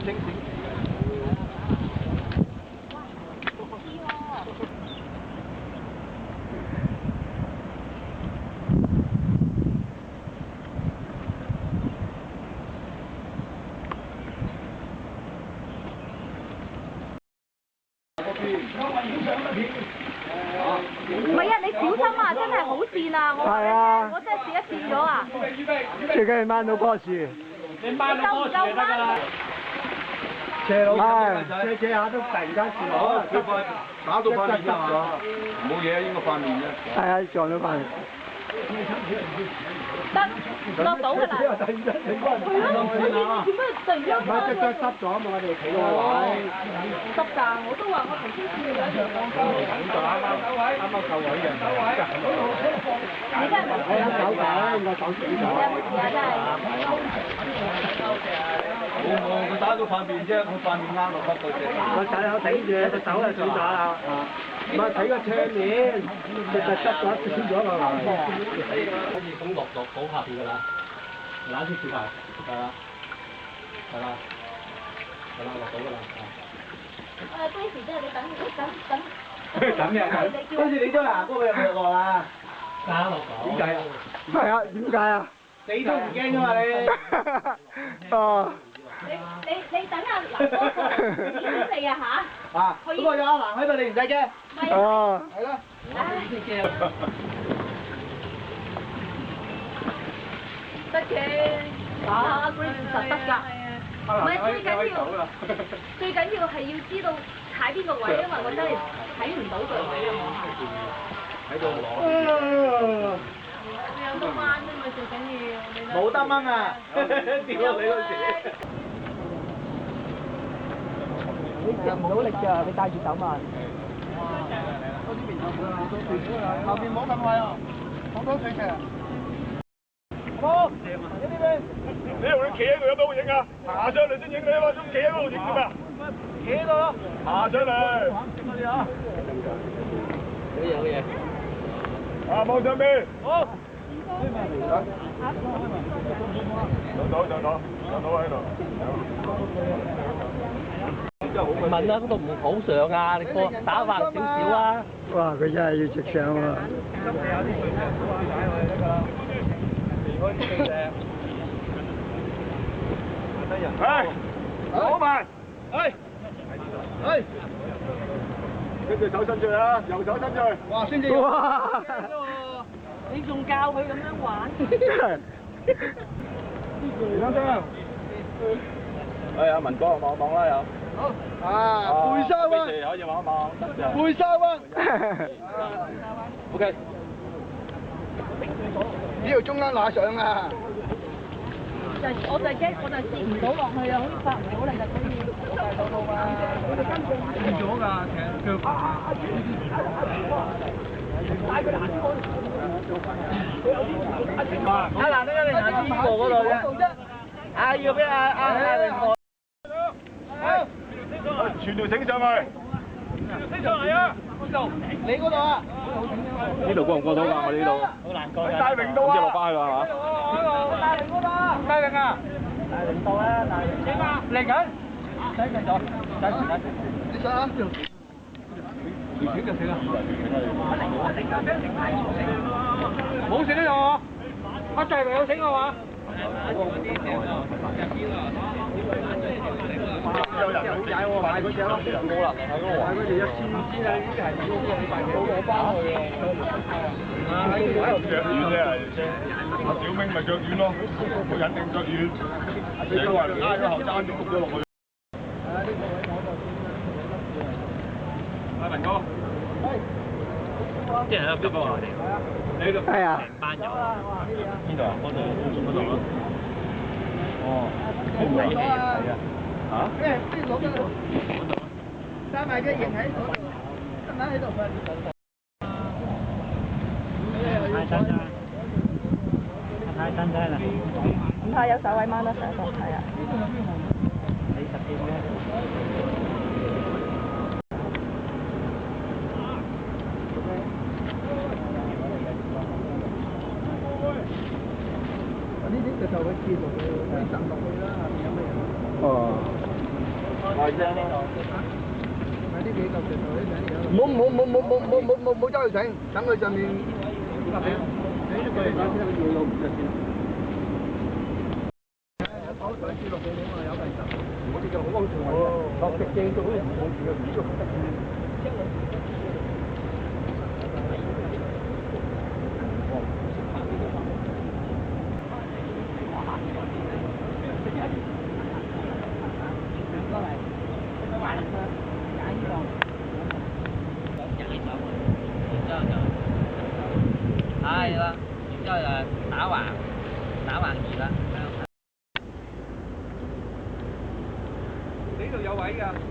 清醒。唔係啊，你小心啊，真係好跣啊！我真係跣一跣咗啊！最緊要掹到棵樹。你掹到棵樹就得㗎啦。斜路斜斜下都突然間跣落，佢塊打到塊面㗎嘛？冇嘢，應該塊面啫。係啊，撞到塊面。得落到㗎啦。突然間你幫人點啊？點解突然間？唔係隻腳濕咗啊嘛，我哋企個位。濕㗎，我都話我頭先試咗條放風。咁就啱夠位嘅。你真係冇事啊！手嘅，應該手短咗。有冇事啊？真係。冇，佢打到塊面啫，佢塊面啱落骨度啫。個手有頂住，個手係斷咗啦。唔係睇個斜面，隻腳濕咗斷咗落嚟。可以咁落下邊㗎啦，攬啲樹頭，係啦，落到㗎啦。嗰時真係你等。等咩啊？好似你都行過去入落啦。加落點解啊？係啊，點解啊？你都唔驚㗎嘛你？哦。你等下劉哥過嚟你啊嚇！啊，不過有阿蘭喺度，你唔使驚。哦。係咯。得嘅，啊 Grace 實得㗎。唔係最緊要係要知道踩邊個位，因為我真係睇唔到佢位啊我係。喺度攞。你有得掹啫嘛，最緊要。冇得掹啊！掉落你嗰時。你食唔到力㗎，你帶住走嘛。多啲面後面冇咁快啊，好多水嘅。好，呢邊。你同你企喺度有咩好影啊？爬上嚟先影你啊嘛，咁企喺嗰度影做咩啊？企喺度咯。爬上嚟。多啲啊！好嘢。啊，望上邊。好。上到喺度。問啦，嗰度唔好上啊！你過打橫少少啊！哇！佢真係要直上喎。係，好埋。跟住手伸出去啊，右手伸出去。哇！先至。哇！你仲教佢咁樣玩？兩張。阿文哥望啦又。好。啊！背沙灣。可以望一望。背沙灣。OK。呢條中間拿上啊！我就驚，我就跌唔到落去啊！好似發唔到力就可以。跌咗㗎，其實腳。阿蘭呢個你行邊個嗰度啫？啊，要俾阿榮哥。全條繩上去。繩上嚟啊！你嗰度啊？呢度過唔過到㗎？我哋呢度。好難過㗎。大榮道啊！即係落翻去啦，係嘛？大榮嗰度啊！大榮啊！大榮道啊！大榮。點啊？嚟緊。使緊咗。你上啊？條繩就死啦。冇繩都有啊！大榮有繩係嘛？有人好踩喎，買嗰隻咯，冇啦，買嗰隻1000支啊，已經係到我包去腳軟啫，阿小明咪腳軟咯，佢肯定腳軟，成個人挨咗後踭就碌咗落去。阿文哥，即係喺邊個啊？你喺度成班友，邊度啊？嗰度咯。哦，係啊。嚇？邊攞緊？帶埋隻型喺嗰度，得唔得喺度？太真啦！太真真啦！唔怕有手位掹得上到，係啊。你實掂咩？呢啲就會跌落去，可以浸落去啦，下面有咩人？哦。唔好周去整，等佢上面。落直鏡到好似冇住嘅唔喐。係啦，然之後就打橫移啦。呢度有位㗎。